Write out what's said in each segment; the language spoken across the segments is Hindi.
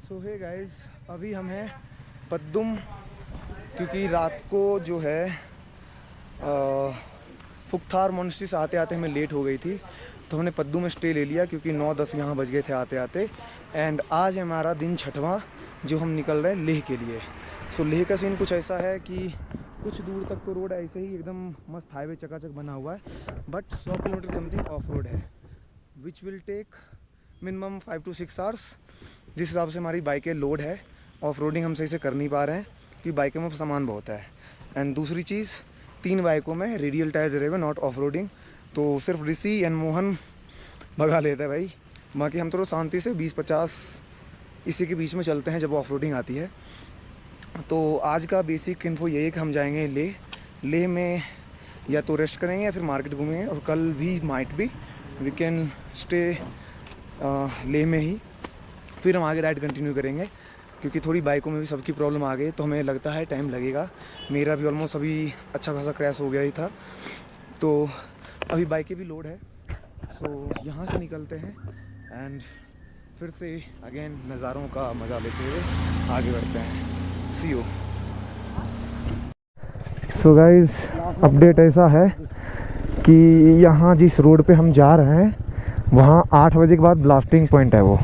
सो हे गाइस, अभी हम हैं पद्दुम, क्योंकि रात को जो है फुकथार मोनेस्ट्री से आते आते हमें लेट हो गई थी, तो हमने पद्दू में स्टे ले लिया क्योंकि 9-10 यहाँ बज गए थे आते आते। एंड आज है हमारा दिन 6वां, जो हम निकल रहे हैं लेह के लिए। सो लेह का सीन कुछ ऐसा है कि कुछ दूर तक तो रोड ऐसे ही एकदम मस्त हाईवे चकाचक बना हुआ है, but 100 kilometre something off road है, which will take minimum 5 to 6 hours. जिस हिसाब से हमारी बाइकें लोड है, ऑफ रोडिंग हम सही से कर नहीं पा रहे हैं क्योंकि बाइकों में सामान बहुत है। एंड दूसरी चीज़, 3 बाइकों में रेडियल टायर दे रहे हुए, नॉट ऑफ रोडिंग, तो सिर्फ ऋषि एंड मोहन भगा लेते हैं भाई। बाकी हम तो शांति से 20-50 इसी के बीच में चलते हैं जब ऑफ रोडिंग आती है। तो आज का बेसिक इन्फो यही है कि हम जाएंगे लेह में या तो रेस्ट करेंगे या फिर मार्केट घूमेंगे, और कल भी माइट भी वी कैन स्टे लेह में ही, फिर हम आगे राइड कंटिन्यू करेंगे क्योंकि थोड़ी बाइकों में भी सबकी प्रॉब्लम आ गई, तो हमें लगता है टाइम लगेगा। मेरा भी ऑलमोस्ट अभी अच्छा खासा क्रैश हो गया ही था, तो अभी बाइकें भी लोड है। सो यहाँ से निकलते हैं एंड फिर से अगेन नज़ारों का मज़ा लेते हुए आगे बढ़ते हैं। सी यू। सो गाइस, अपडेट ऐसा है कि यहाँ जिस रोड पे हम जा रहे हैं वहाँ 8 बजे के बाद ब्लास्टिंग पॉइंट है। वो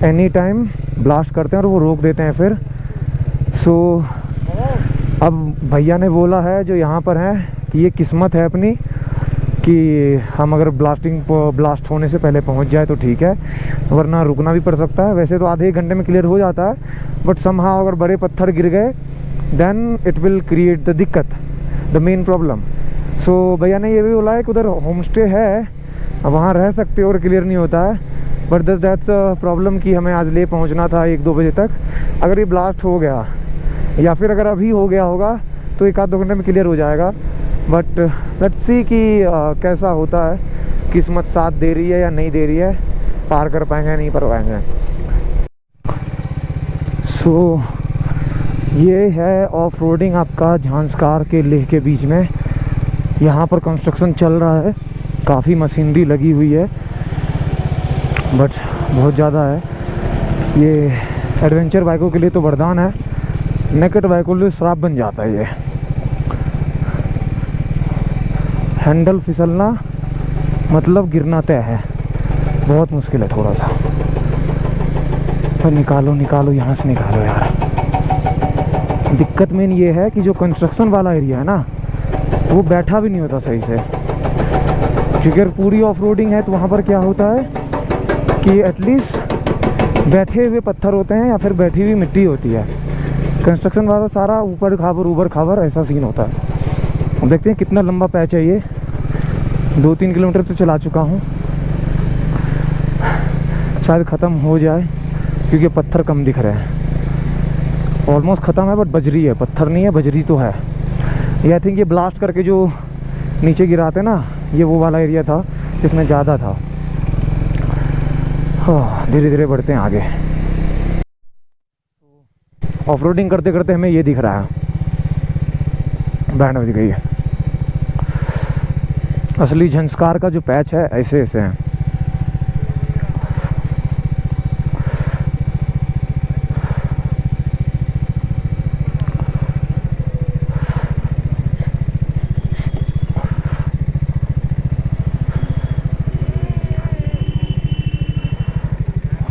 एनी टाइम ब्लास्ट करते हैं और वो रोक देते हैं फिर। सो अब भैया ने बोला है जो यहाँ पर है कि ये किस्मत है अपनी कि हम अगर ब्लास्ट होने से पहले पहुँच जाए तो ठीक है, वरना रुकना भी पड़ सकता है। वैसे तो आधे 1 घंटे में क्लियर हो जाता है, बट समहाउ अगर बड़े पत्थर गिर गए then it will create the दिक्कत, द मेन प्रॉब्लम। सो भैया ने ये भी बोला है कि उधर होम स्टे है, वहाँ रह सकते हो और क्लियर नहीं होता है, बट दैट्स प्रॉब्लम कि हमें आज ले पहुँचना था 1-2 बजे तक। अगर ये ब्लास्ट हो गया या फिर अगर अभी हो गया होगा तो 1-2 घंटे में क्लियर हो जाएगा, बट लेट्स सी कि कैसा होता है, किस्मत साथ दे रही है या नहीं दे रही है, पार कर पाएंगे नहीं कर पाएंगे। सो ये है ऑफ रोडिंग आपका झांसकार के लेह के बीच में। यहाँ पर कंस्ट्रक्शन चल रहा है, काफ़ी मशीनरी लगी हुई है, बट बहुत ज़्यादा है। ये एडवेंचर बाइकों के लिए तो वरदान है, नेकेड बाइकों के लिए श्राप बन जाता है। ये हैंडल फिसलना मतलब गिरना तय है, बहुत मुश्किल है थोड़ा सा। पर निकालो यहाँ से निकालो यार। दिक्कत मेन ये है कि जो कंस्ट्रक्शन वाला एरिया है ना, वो बैठा भी नहीं होता सही से, क्योंकि अगर पूरी ऑफ रोडिंग है तो वहाँ पर क्या होता है कि एटलीस्ट बैठे हुए पत्थर होते हैं या फिर बैठी हुई मिट्टी होती है। कंस्ट्रक्शन वाला सारा ऊपर खाबर ऐसा सीन होता है। अब देखते हैं कितना लंबा पैच है ये। 2-3 किलोमीटर तो चला चुका हूँ, शायद ख़त्म हो जाए क्योंकि पत्थर कम दिख रहे हैं। ऑलमोस्ट ख़त्म है, बट बजरी है, पत्थर नहीं है, बजरी तो है। ये आई थिंक ये ब्लास्ट करके जो नीचे गिराते ना, ये वो वाला एरिया था जिसमें ज़्यादा था। हाँ, धीरे धीरे बढ़ते हैं आगे। ऑफ रोडिंग करते करते हमें ये दिख रहा है, बैंड बज गई है। असली झंस्कार का जो पैच है ऐसे ऐसे हैं।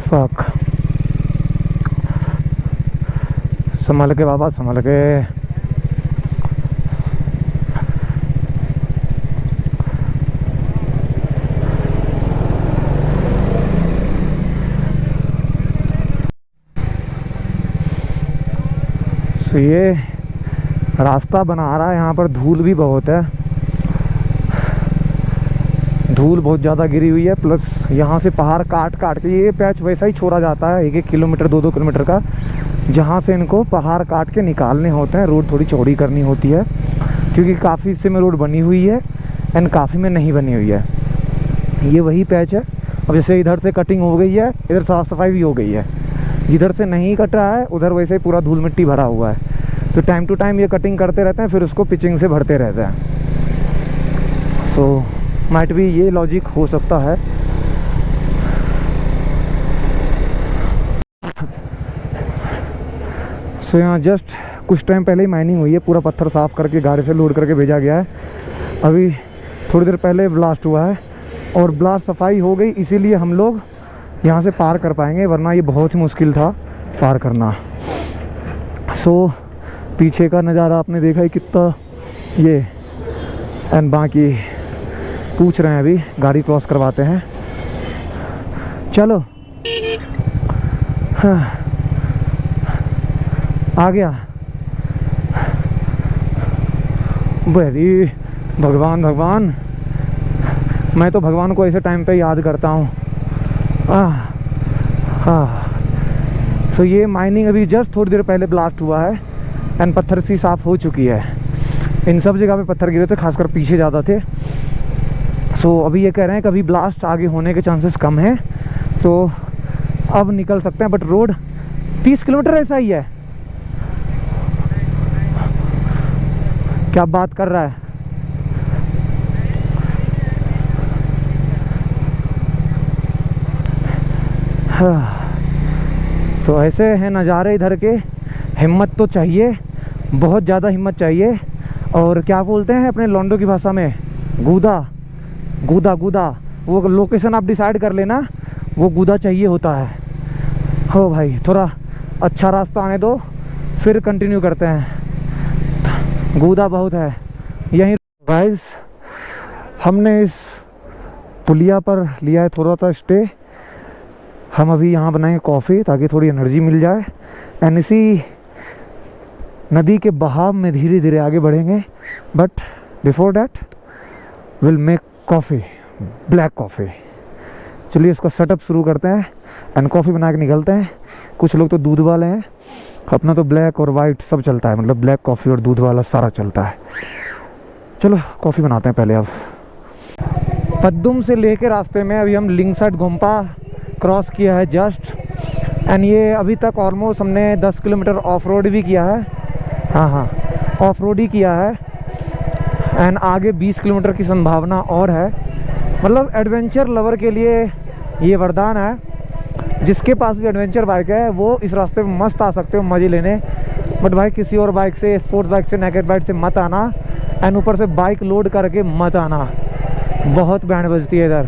फक, संभल के बाबा, संभल के। तो ये रास्ता बना रहा है, यहाँ पर धूल भी बहुत है, धूल बहुत ज़्यादा गिरी हुई है, प्लस यहाँ से पहाड़ काट के ये पैच वैसा ही छोड़ा जाता है 1-1 किलोमीटर 2-2 किलोमीटर का, जहाँ से इनको पहाड़ काट के निकालने होते हैं। रोड थोड़ी चौड़ी करनी होती है क्योंकि काफ़ी हिस्से में रोड बनी हुई है एंड काफ़ी में नहीं बनी हुई है। ये वही पैच है। अब जैसे इधर से कटिंग हो गई है, इधर साफ़ सफाई भी हो गई है, जिधर से नहीं कट रहा है उधर वैसे ही पूरा धूल मिट्टी भरा हुआ है। तो टाइम टू टाइम ये कटिंग करते रहते हैं, फिर उसको पिचिंग से भरते रहते हैं। सो माइट भी ये लॉजिक हो सकता है। सो यहाँ जस्ट कुछ टाइम पहले ही माइनिंग हुई है, पूरा पत्थर साफ़ करके गाड़ी से लोड करके भेजा गया है। अभी थोड़ी देर पहले ब्लास्ट हुआ है और ब्लास्ट सफाई हो गई, इसीलिए हम लोग यहाँ से पार कर पाएंगे, वरना ये बहुत ही मुश्किल था पार करना। सो पीछे का नज़ारा आपने देखा है कितना ये, एंड बाकी पूछ रहे हैं अभी गाड़ी क्रॉस करवाते हैं। चलो हाँ, आ गया। वेरी भगवान भगवान, मैं तो भगवान को ऐसे टाइम पे याद करता हूँ। हाँ, सो ये माइनिंग अभी जस्ट थोड़ी देर पहले ब्लास्ट हुआ है एंड पत्थर सी साफ़ हो चुकी है। इन सब जगह पे पत्थर गिरे थे, खासकर पीछे ज़्यादा थे। सो अभी ये कह रहे हैं कि अभी ब्लास्ट आगे होने के चांसेस कम हैं, सो अब निकल सकते हैं। बट रोड 30 किलोमीटर ऐसा ही है, क्या बात कर रहा है। हाँ, तो ऐसे हैं नज़ारे इधर के। हिम्मत तो चाहिए, बहुत ज़्यादा हिम्मत चाहिए। और क्या बोलते हैं अपने लॉन्डो की भाषा में, गूदा गूदा गूदा। वो लोकेशन आप डिसाइड कर लेना, वो गूदा चाहिए होता है। हो भाई, थोड़ा अच्छा रास्ता आने दो, फिर कंटिन्यू करते हैं। गूदा बहुत है यहीं। गाइस, हमने इस पुलिया पर लिया है थोड़ा सा स्टे। हम अभी यहाँ बनाएंगे कॉफ़ी ताकि थोड़ी एनर्जी मिल जाए, एंड इसी नदी के बहाव में धीरे धीरे आगे बढ़ेंगे। But before that will make coffee, black coffee. चलिए इसका सेटअप शुरू करते हैं एंड कॉफ़ी बना के निकलते हैं। कुछ लोग तो दूध वाले हैं, अपना तो ब्लैक और वाइट सब चलता है, मतलब ब्लैक कॉफ़ी और दूध वाला सारा चलता है। चलो कॉफ़ी बनाते हैं पहले। अब पद्दुम से लेके रास्ते में अभी हम लिंगसट गोम्पा क्रॉस किया है जस्ट, एंड ये अभी तक ऑलमोस्ट हमने 10 किलोमीटर ऑफ रोड भी किया है। हाँ, ऑफ रोड ही किया है, एंड आगे 20 किलोमीटर की संभावना और है। मतलब एडवेंचर लवर के लिए ये वरदान है। जिसके पास भी एडवेंचर बाइक है वो इस रास्ते में मस्त आ सकते हो मज़े लेने। बट भाई किसी और बाइक से, स्पोर्ट्स बाइक से, नेकेड बाइक से मत आना, एंड ऊपर से बाइक लोड करके मत आना, बहुत बैंड बजती है इधर।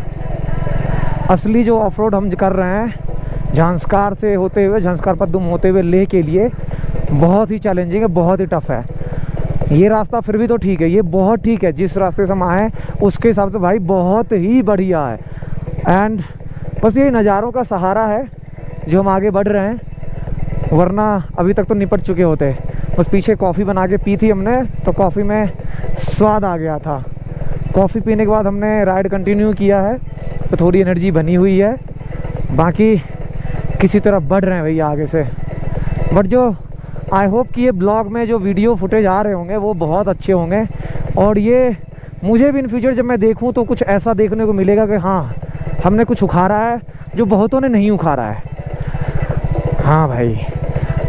असली जो ऑफ रोड हम कर रहे हैं झांसकार से होते हुए, झांसकार पद्दुम होते हुए लेह के लिए, बहुत ही चैलेंजिंग है, बहुत ही टफ है। ये रास्ता फिर भी तो ठीक है, ये बहुत ठीक है। जिस रास्ते से हम आए उसके हिसाब से भाई बहुत ही बढ़िया है। एंड बस ये नज़ारों का सहारा है जो हम आगे बढ़ रहे हैं, वरना अभी तक तो निपट चुके होते। बस पीछे कॉफ़ी बना के पी थी हमने, तो कॉफ़ी में स्वाद आ गया था। कॉफ़ी पीने के बाद हमने राइड कंटिन्यू किया है, तो थोड़ी एनर्जी बनी हुई है। बाकी किसी तरह बढ़ रहे हैं भैया आगे से। बट जो आई होप कि ये ब्लॉग में जो वीडियो फुटेज आ रहे होंगे वो बहुत अच्छे होंगे, और ये मुझे भी इन फ्यूचर जब मैं देखूं तो कुछ ऐसा देखने को मिलेगा कि हाँ, हमने कुछ उखाड़ा है जो बहुतों ने नहीं उखाड़ा है। हाँ भाई,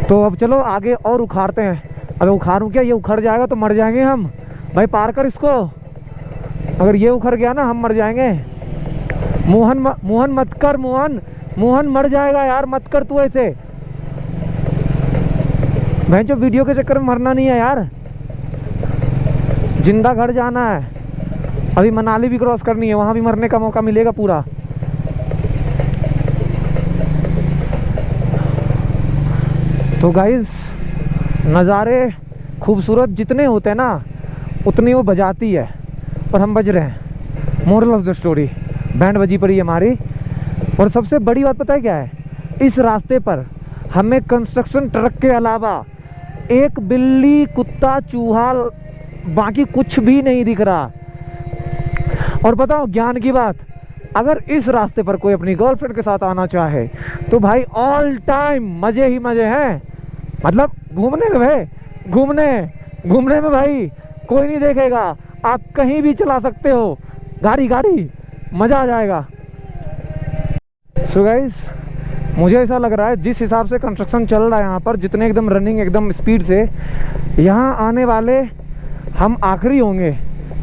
तो अब चलो आगे और उखाड़ते हैं। अबे उखाड़ूं क्या, ये उखड़ जाएगा तो मर जाएंगे हम भाई। पार कर इसको, अगर ये उखड़ गया ना हम मर जाएंगे। मोहन मत कर, मोहन मर जाएगा यार, मत कर तू ऐसे। मैं जो वीडियो के चक्कर में मरना नहीं है यार, जिंदा घर जाना है। अभी मनाली भी क्रॉस करनी है, वहाँ भी मरने का मौका मिलेगा पूरा। तो गाइस, नज़ारे खूबसूरत जितने होते हैं ना उतनी वो बजाती है, और हम बज रहे हैं। Moral of the story, band बजी पड़ी है हमारी। और सबसे बड़ी बात पता है क्या है, इस रास्ते पर हमें कंस्ट्रक्शन ट्रक के अलावा एक बिल्ली, कुत्ता, चूहा, बाकी कुछ भी नहीं दिख रहा। और बताओ ज्ञान की बात, अगर इस रास्ते पर कोई अपनी गर्लफ्रेंड के साथ आना चाहे तो भाई ऑल टाइम मज़े ही मज़े हैं। मतलब घूमने में भाई, घूमने में भाई कोई नहीं देखेगा, आप कहीं भी चला सकते हो गाड़ी, मज़ा आ जाएगा। सो गाइस, मुझे ऐसा लग रहा है जिस हिसाब से कंस्ट्रक्शन चल रहा है यहाँ पर, जितने एकदम रनिंग एकदम स्पीड से, यहाँ आने वाले हम आखिरी होंगे।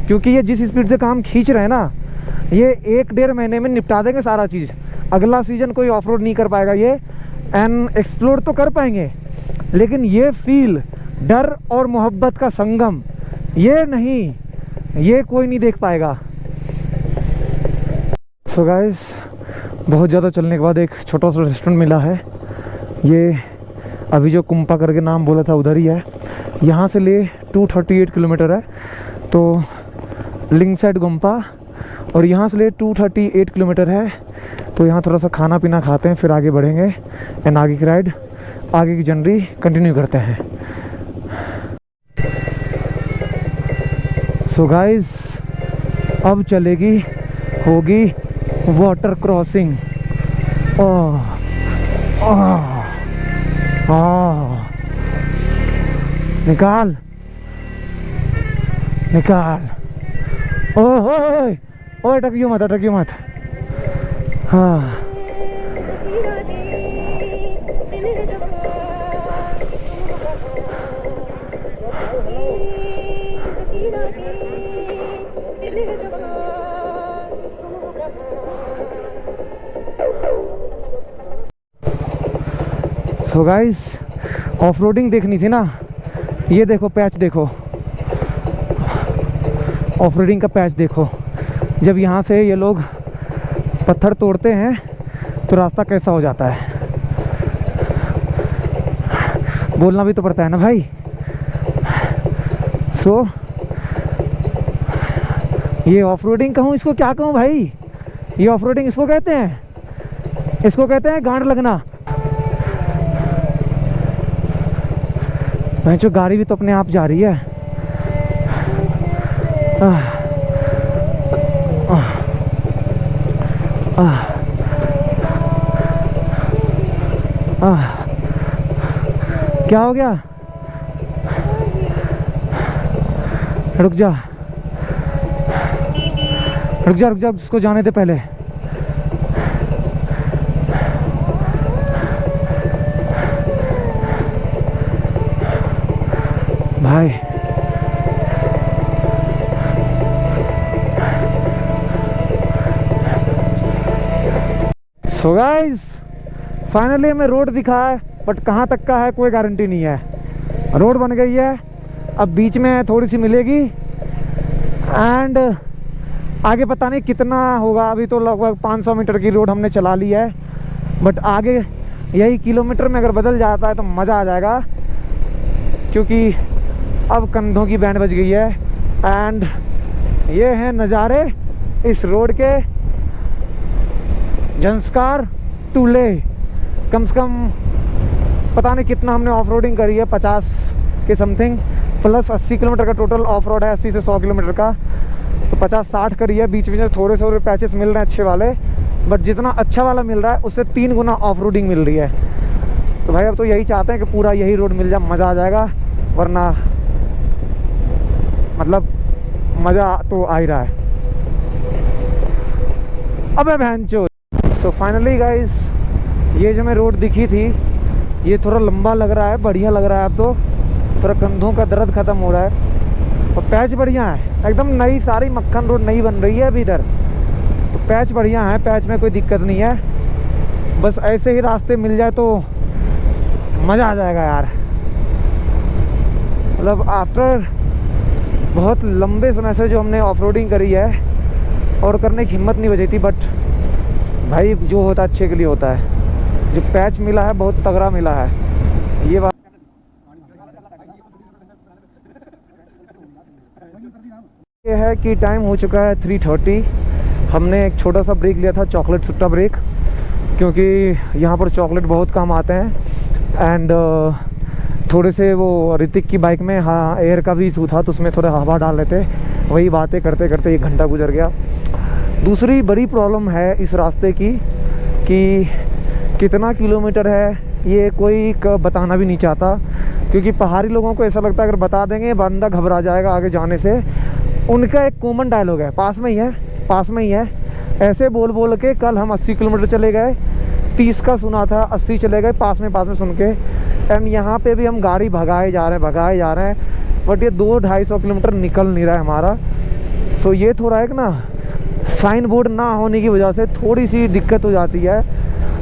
क्योंकि ये जिस स्पीड से काम खींच रहे हैं ना, ये 1-1.5 महीने में निपटा देंगे सारा चीज़। अगला सीजन कोई ऑफ रोड नहीं कर पाएगा ये, एंड एक्सप्लोर तो कर पाएंगे लेकिन ये फील, डर और मोहब्बत का संगम, ये नहीं, ये कोई नहीं देख पाएगा। सो गाइस, बहुत ज़्यादा चलने के बाद एक छोटा सा रेस्टोरेंट मिला है। ये अभी जो कुंपा करके नाम बोला था उधर ही है। यहाँ से ले 238 किलोमीटर है, तो लिंगसाइड गुम्पा, और यहाँ से ले 238 किलोमीटर है। तो यहाँ थोड़ा सा खाना पीना खाते हैं, फिर आगे बढ़ेंगे एंड आगे की राइड, आगे की जर्नी कंटिन्यू करते हैं। सो गाइस, अब चलेगी, होगी वाटर क्रॉसिंग। निकाल निकाल, ओए टकियो मत, टकियो मत। हाँ, सो गाइस, ऑफ रोडिंग देखनी थी ना। ये देखो पैच, देखो ऑफ रोडिंग का पैच देखो। जब यहाँ से ये लोग पत्थर तोड़ते हैं तो रास्ता कैसा हो जाता है। बोलना भी तो पड़ता है ना भाई। सो ये ऑफ रोडिंग कहूँ, इसको क्या कहूँ भाई? ये ऑफ रोडिंग इसको कहते हैं, इसको कहते हैं गांड लगना। भाई जो गाड़ी भी तो अपने आप जा रही है। क्या हो गया? रुक जा रुक जा रुक जा, उसको जाने दे पहले। भाई सो गाइस, फाइनली हमें रोड दिखा है, बट कहाँ तक का है कोई गारंटी नहीं है। रोड बन गई है, अब बीच में थोड़ी सी मिलेगी एंड आगे पता नहीं कितना होगा। अभी तो लगभग 500 मीटर की रोड हमने चला ली है, बट आगे यही किलोमीटर में अगर बदल जाता है तो मज़ा आ जाएगा, क्योंकि अब कंधों की बैंड बज गई है। एंड ये हैं नज़ारे इस रोड के, जंस्कार टू ले। कम से कम पता नहीं कितना हमने ऑफ रोडिंग करी है, 50 के समथिंग, प्लस 80 किलोमीटर का टोटल ऑफ रोड है, 80 से 100 किलोमीटर का, तो 50-60 करी है। बीच में थोड़े थोड़े पैचेस मिल रहे हैं अच्छे वाले, बट जितना अच्छा वाला मिल रहा है उससे 3 गुना ऑफ रोडिंग मिल रही है। तो भाई अब तो यही चाहते हैं कि पूरा यही रोड मिल जाए, मज़ा आ जाएगा। वरना मतलब मज़ा तो आ ही रहा है। अबे बहनचोद। सो फाइनली गाइस, ये जो मैं रोड दिखी थी, ये थोड़ा लंबा लग रहा है, बढ़िया लग रहा है। अब तो थोड़ा कंधों का दर्द ख़त्म हो रहा है, और पैच बढ़िया है, एकदम नई सारी मक्खन रोड नई बन रही है अभी इधर। तो पैच बढ़िया है, पैच में कोई दिक्कत नहीं है। बस ऐसे ही रास्ते मिल जाए तो मज़ा आ जाएगा यार। मतलब आफ्टर बहुत लंबे समय से जो हमने ऑफ रोडिंग करी है और करने की हिम्मत नहीं बची थी, बट भाई जो होता है अच्छे के लिए होता है। जो पैच मिला है बहुत तगड़ा मिला है, ये बात। ये है कि टाइम हो चुका है 3:30। हमने एक छोटा सा ब्रेक लिया था, चॉकलेट सुट्टा ब्रेक, क्योंकि यहाँ पर चॉकलेट बहुत कम आते हैं। एंड थोड़े से वो ऋतिक की बाइक में हाँ एयर का भी इशू था, तो उसमें थोड़ा हवा डाल रहे थे। वही बातें करते करते 1 घंटा गुजर गया। दूसरी बड़ी प्रॉब्लम है इस रास्ते की कि कितना किलोमीटर है ये कोई बताना भी नहीं चाहता, क्योंकि पहाड़ी लोगों को ऐसा लगता है अगर बता देंगे बंदा घबरा जाएगा आगे जाने से। उनका एक कॉमन डायलॉग है, पास में ही है, पास में ही है। ऐसे बोल बोल के कल हम 80 किलोमीटर चले गए, 30 का सुना था, 80 चले गए पास में सुन के। एंड यहाँ पे भी हम गाड़ी भगाए जा रहे हैं, बट ये 200-250 किलोमीटर निकल नहीं रहा है हमारा। सो ये थोड़ा एक ना साइन बोर्ड ना होने की वजह से थोड़ी सी दिक्कत हो जाती है।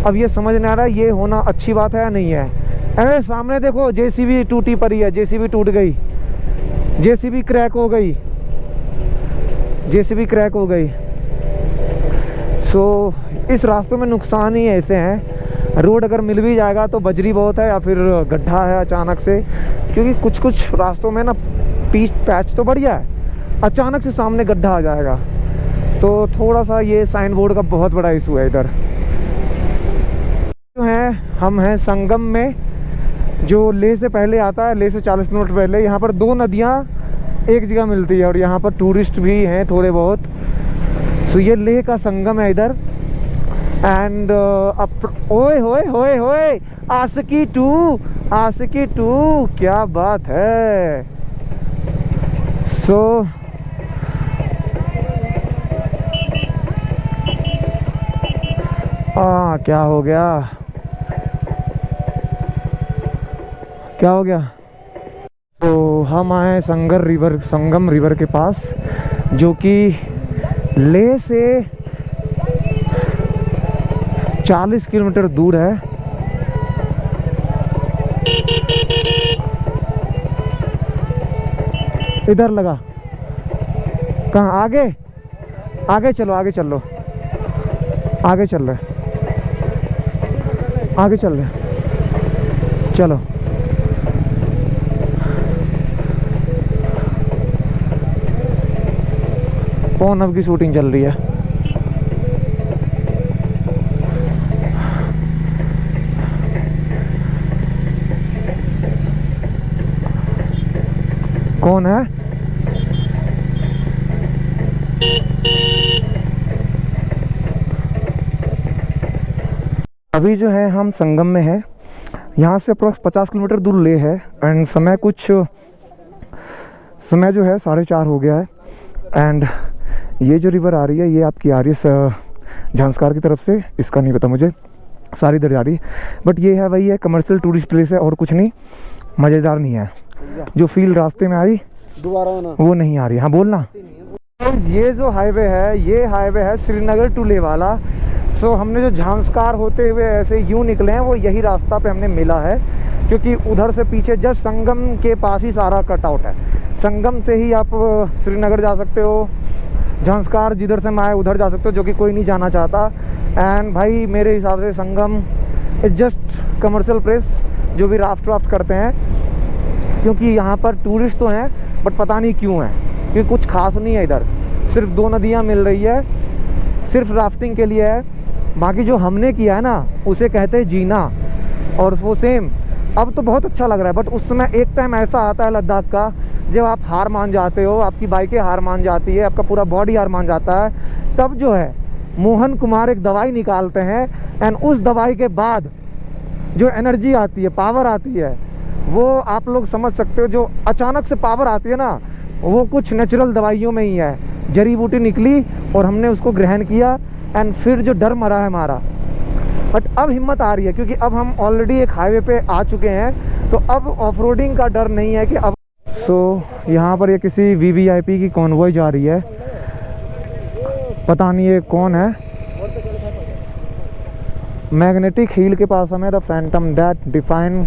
अब ये समझ नहीं आ रहा है ये होना अच्छी बात है या नहीं है। अरे सामने देखो जेसीबी टूटी पड़ी है, जेसीबी टूट गई, जेसीबी क्रैक हो गई, जेसीबी क्रैक हो गई। सो इस रास्ते में नुकसान ही ऐसे हैं, रोड अगर मिल भी जाएगा तो बजरी बहुत है या फिर गड्ढा है अचानक से, क्योंकि कुछ कुछ रास्तों में ना पीच पैच तो बढ़िया है, अचानक से सामने गड्ढा आ जाएगा, तो थोड़ा सा ये साइन बोर्ड का बहुत बड़ा इशू है इधर। जो है हम हैं संगम में, जो लेह से पहले आता है, लेह से 40 किलोमीटर पहले। यहाँ पर दो नदियाँ एक जगह मिलती है और यहाँ पर टूरिस्ट भी हैं थोड़े बहुत। तो ये लेह का संगम है इधर। एंड ओए होए होए होए, आशिकी 2, आशिकी 2, क्या बात है। सो क्या हो गया, क्या हो गया। तो हम आए संगम रिवर के पास, जो कि लेह से 40 किलोमीटर दूर है। इधर लगा, कहाँ आगे, आगे चलो, आगे चल लो, आगे चल रहे, आगे चल रहे, चलो। कौन अब की शूटिंग चल रही है। कौन है? अभी जो है हम संगम में है, यहाँ से अप्रोक्स 50 किलोमीटर दूर ले है। एंड समय जो है 4:30 हो गया है। एंड ये जो रिवर आ रही है, ये आपकी आ रही है झांसकार की तरफ से, इसका नहीं पता मुझे, सारी इधर जा रही है। बट ये है, वही है, कमर्शियल टूरिस्ट प्लेस है और कुछ नहीं, मज़ेदार नहीं है। जो फील रास्ते में आई दोबारा वो नहीं आ रही। हाँ बोलना। ये जो हाईवे है, ये हाईवे है श्रीनगर टू लेह वाला। सो हमने जो झांसकार होते हुए ऐसे यूँ निकले हैं, वो यही रास्ता पे हमने मिला है, क्योंकि उधर से पीछे जस्ट संगम के पास ही सारा कटआउट है। संगम से ही आप श्रीनगर जा सकते हो, झांसकार जिधर से मैं आए उधर जा सकते हो, जो कि कोई नहीं जाना चाहता। एंड भाई मेरे हिसाब से संगम इज जस्ट कमर्शियल प्लेस, जो भी राफ्ट करते हैं, क्योंकि यहाँ पर टूरिस्ट तो हैं बट पता नहीं क्यों है, क्योंकि कुछ खास नहीं है इधर। सिर्फ 2 नदियाँ मिल रही है, सिर्फ राफ्टिंग के लिए है। बाकी जो हमने किया है ना, उसे कहते हैं जीना, और वो सेम अब तो बहुत अच्छा लग रहा है। बट उस समय एक टाइम ऐसा आता है लद्दाख का, जब आप हार मान जाते हो, आपकी बाइकें हार मान जाती है, आपका पूरा बॉडी हार मान जाता है, तब जो है मोहन कुमार एक दवाई निकालते हैं। एंड उस दवाई के बाद जो एनर्जी आती है, पावर आती है, वो आप लोग समझ सकते हो। जो अचानक से पावर आती है ना, वो कुछ नेचुरल दवाइयों में ही है। जड़ी बूटी निकली और हमने उसको ग्रहण किया, एंड फिर जो डर मरा है हमारा, बट अब हिम्मत आ रही है, क्योंकि अब हम ऑलरेडी एक हाईवे पे आ चुके हैं, तो अब ऑफ रोडिंग का डर नहीं है कि अब। सो यहाँ पर ये किसी VVIP की कॉन्वॉय जा रही है, पता नहीं ये कौन है। मैग्नेटिक हिल के पास हमें, the Phantom that define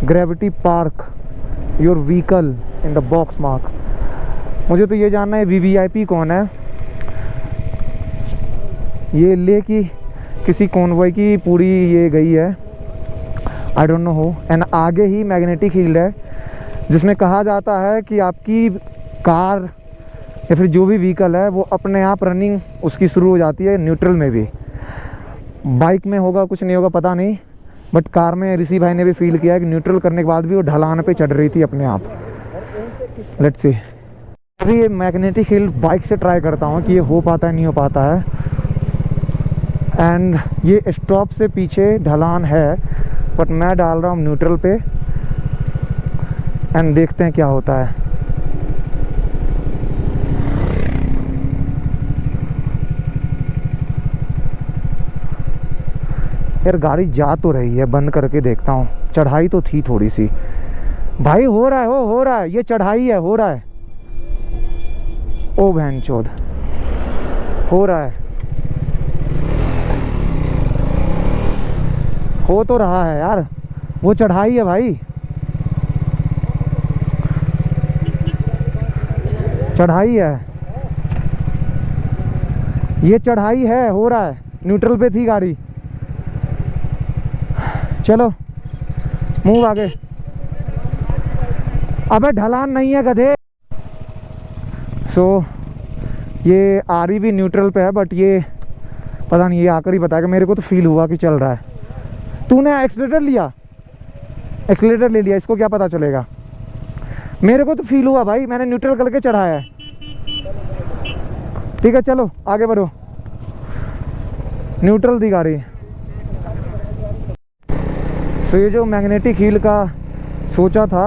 gravity park your vehicle in the box mark. मुझे तो ये जानना है VVIP कौन है। ये ले की किसी कॉन्वॉय की पूरी ये गई है, आई डोंट नो हो। एंड आगे ही मैग्नेटिक हिल है, जिसमें कहा जाता है कि आपकी कार या फिर जो भी व्हीकल है, वो अपने आप रनिंग उसकी शुरू हो जाती है, न्यूट्रल में भी। बाइक में होगा कुछ नहीं होगा पता नहीं, बट कार में ऋषि भाई ने भी फील किया है कि न्यूट्रल करने के बाद भी वो ढलान पे चढ़ रही थी अपने आप। Let's see. अभी ये मैग्नेटिक हिल बाइक से ट्राई करता हूँ कि ये हो पाता है नहीं हो पाता है। एंड ये स्टॉप से पीछे ढलान है, बट मैं डाल रहा हूँ न्यूट्रल पे, एंड देखते हैं क्या होता है। यार गाड़ी जा तो रही है, बंद करके देखता हूँ। चढ़ाई तो थी थोड़ी सी भाई, हो रहा है, हो रहा है, ये चढ़ाई है, हो रहा है। ओ बहनचोद, हो रहा है, हो तो रहा है यार, वो चढ़ाई है भाई, चढ़ाई है, ये चढ़ाई है, हो रहा है। न्यूट्रल पे थी गाड़ी। चलो मूव आगे। अबे ढलान नहीं है गधे। सो ये आ रही भी न्यूट्रल पे है, बट ये पता नहीं, ये आकर ही बताएगा। मेरे को तो फील हुआ कि चल रहा है। तूने एक्सीलेटर लिया, एक्सीलेटर ले लिया, इसको क्या पता चलेगा। मेरे को तो फील हुआ भाई, मैंने न्यूट्रल करके चढ़ाया है। ठीक है चलो आगे बढ़ो। न्यूट्रल थी गाड़ी। सो ये जो मैग्नेटिक हील का सोचा था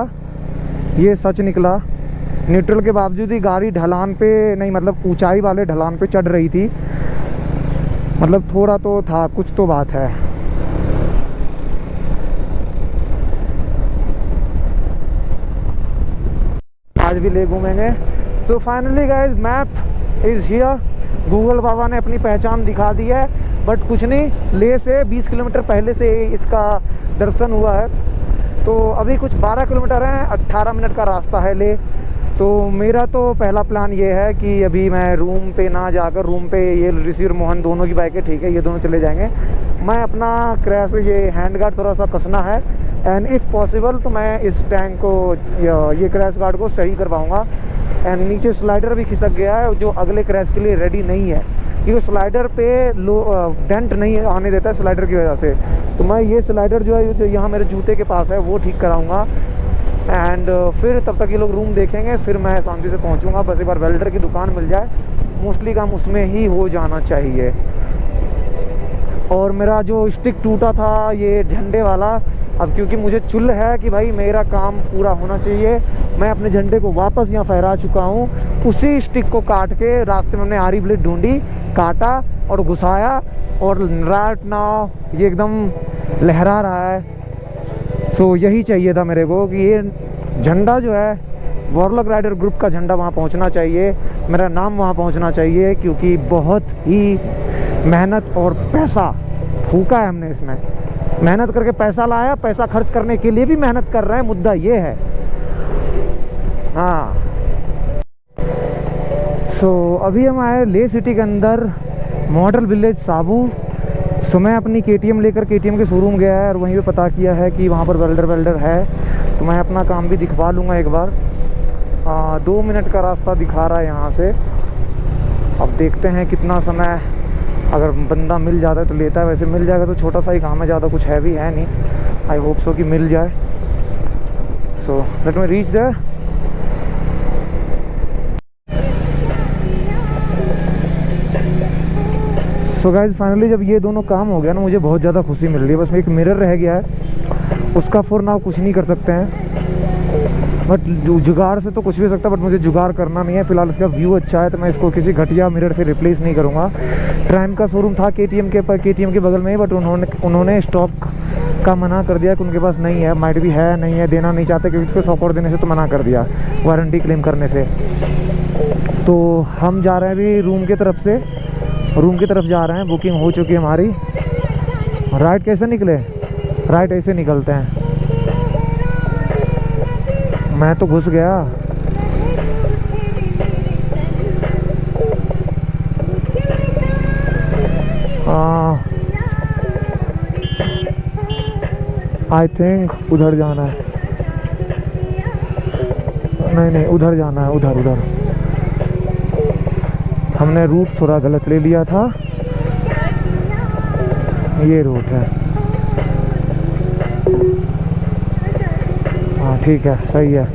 ये सच निकला। न्यूट्रल के बावजूद ही गाड़ी ढलान पे नहीं, मतलब ऊंचाई वाले ढलान पे चढ़ रही थी। मतलब थोड़ा तो था, कुछ तो बात है। आज भी ले घूमेंगे। So finally guys map is here. Google बाबा ने अपनी पहचान दिखा दी है। बट कुछ नहीं, ले से 20 किलोमीटर पहले से इसका दर्शन हुआ है। तो अभी कुछ 12 किलोमीटर हैं, 18 मिनट का रास्ता है ले। तो मेरा तो पहला प्लान ये है कि अभी मैं रूम पे ना जाकर, रूम पे ये ऋषि और मोहन दोनों की बाइकें ठीक है, ये दोनों चले जाएंगे। मैं अपना क्रैश, ये हैंड गार्ड थोड़ा सा कसना है, एंड इफ़ पॉसिबल तो मैं इस टैंक को, ये क्रैश गार्ड को सही करवाऊँगा। एंड नीचे स्लाइडर भी खिसक गया है जो अगले क्रैश के लिए रेडी नहीं है, क्योंकि स्लाइडर पे डेंट नहीं आने देता है स्लाइडर की वजह से। तो मैं ये स्लाइडर जो है, जो यहाँ मेरे जूते के पास है, वो ठीक कराऊँगा। एंड फिर तब तक ये लोग रूम देखेंगे, फिर मैं शांति से पहुँचूँगा। बस एक बार वेल्डर की दुकान मिल जाए, मोस्टली काम उसमें ही हो जाना चाहिए। और मेरा जो स्टिक टूटा था ये झंडे वाला, अब क्योंकि मुझे चुल है कि भाई मेरा काम पूरा होना चाहिए, मैं अपने झंडे को वापस यहाँ फहरा चुका हूँ। उसी स्टिक को काट के रास्ते में हमने आरी ब्लेड ढूंढी, काटा और घुसाया, और राइट नाउ ये एकदम लहरा रहा है। सो यही चाहिए था मेरे को कि ये झंडा जो है, वॉरलॉक राइडर ग्रुप का झंडा वहाँ पहुँचना चाहिए, मेरा नाम वहाँ पहुँचना चाहिए। क्योंकि बहुत ही मेहनत और पैसा फूका है हमने इसमें, मेहनत करके पैसा लाया, पैसा खर्च करने के लिए भी मेहनत कर रहे हैं, मुद्दा ये है। हाँ सो अभी हम आए ले सिटी के अंदर, मॉडल विलेज साबू। सो मैं अपनी KTM लेकर KTM के शोरूम गया है और वहीं पे पता किया है कि वहाँ पर वेल्डर है। तो मैं अपना काम भी दिखवा लूँगा एक बार। 2 मिनट का रास्ता दिखा रहा है यहाँ से। अब देखते हैं कितना समय, अगर बंदा मिल जाता है तो लेता है, वैसे मिल जाएगा तो छोटा सा ही काम है, ज़्यादा कुछ हैवी है नहीं। आई होप सो कि मिल जाए। So let me reach there. So guys finally जब ये दोनों काम हो गया ना, मुझे बहुत ज़्यादा खुशी मिल रही है। बस में एक मिरर रह गया है, उसका फॉर नाउ कुछ नहीं कर सकते हैं, बट जुगाड़ से तो कुछ भी सकता है, बट मुझे जुगाड़ करना नहीं है फिलहाल। इसका व्यू अच्छा है तो मैं इसको किसी घटिया मिरर से रिप्लेस नहीं करूँगा। ट्राइम का शोरूम था KTM के बगल में ही, बट उन्होंने स्टॉक का मना कर दिया कि उनके पास नहीं है, माइट भी है नहीं है, देना नहीं चाहते, क्योंकि उसको सपोर्ट देने से तो मना कर दिया, वारंटी क्लेम करने से। तो हम जा रहे हैं अभी रूम की तरफ जा रहे हैं। बुकिंग हो चुकी है हमारी। राइट कैसे निकले? राइट ऐसे निकलते हैं। मैं तो घुस गया। आई थिंक उधर जाना है। नहीं उधर जाना है, उधर। हमने रूट थोड़ा गलत ले लिया था। ये रूट है। हाँ ठीक है, सही है।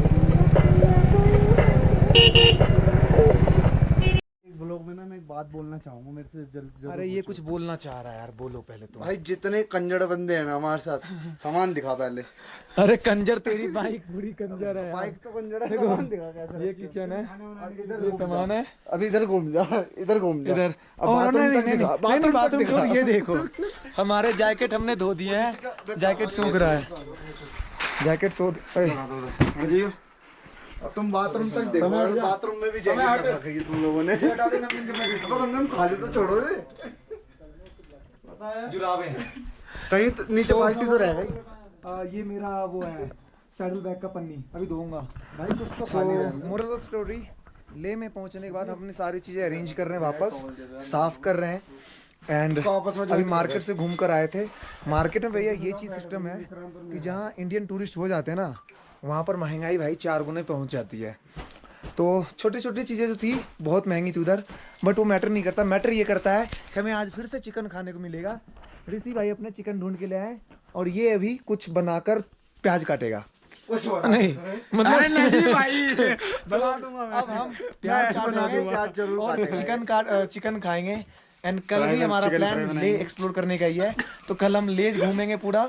ब्लॉग में ना मैं एक बात बोलना चाहूंगा, मेरे से जल्द। अरे ये कुछ बोलना चाह रहा है यार, बोलो पहले तो। भाई जितने कंजड़ बंदे हैं ना हमारे साथ, सामान दिखा पहले। अरे कंजर, तेरी बाइक पूरी कंजर है यार। बाइक तो कंजड़ है, सामान दिखा कैसे। ये किचन है, इधर ये सामान है। अभी इधर घूम जा, इधर घूम जा। इधर अब और बाथरूम बाथरूम छोड़, ये देखो हमारे जैकेट हमने धो दिए हैं, जैकेट सूख रहा है, जैकेट जाइए। अब तुम बाथरूम तक देखो, बाथरूम में भी जैकेट रखी है तुम लोगों ने। खाली तो छोड़ो रे, जुराबे कहीं तो नीचे बाल्टी तो रह गई। ये मेरा वो है सैडल बैग का पन्नी, अभी धोऊंगा भाई कुछ तो सो खाली रहने दो। मोरल ऑफ स्टोरी, लेह में पहुंचने के बाद हम अपनी सारी चीज़ें अरेंज कर रहे हैं, वापस साफ कर रहे हैं। एंड अभी मार्केट से घूम कर आए थे। मार्केट में भैया ये चीज़ सिस्टम है कि जहाँ इंडियन टूरिस्ट हो जाते हैं ना, वहाँ पर महंगाई भाई 4 गुने पहुँच जाती है। तो छोटी छोटी चीज़ें जो थी बहुत महंगी थी उधर, बट वो मैटर नहीं करता। मैटर ये करता है कि हमें आज फिर से चिकन खाने को मिलेगा। ऋषि भाई अपने चिकन ढूंढ के ले आए और ये अभी कुछ बनाकर प्याज काटेगा। नहीं मतलब नहीं भाई, अब हम प्याज काटेंगे और चिकन खाएंगे। एंड कल भी हमारा प्लान ले एक्सप्लोर करने का ही है, तो कल हम ले घूमेंगे पूरा।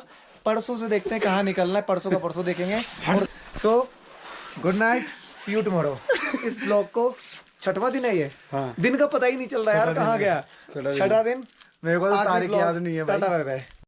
परसों से देखते हैं कहाँ निकलना है, परसों का परसों देखेंगे। So good night, see you tomorrow. इस ब्लॉग को 6वां दिन है ये, दिन का पता ही नहीं चल रहा यार कहाँ गया। 6वां दिन, मेरे को तो तारीख याद नहीं है भाई। Tata bye bye.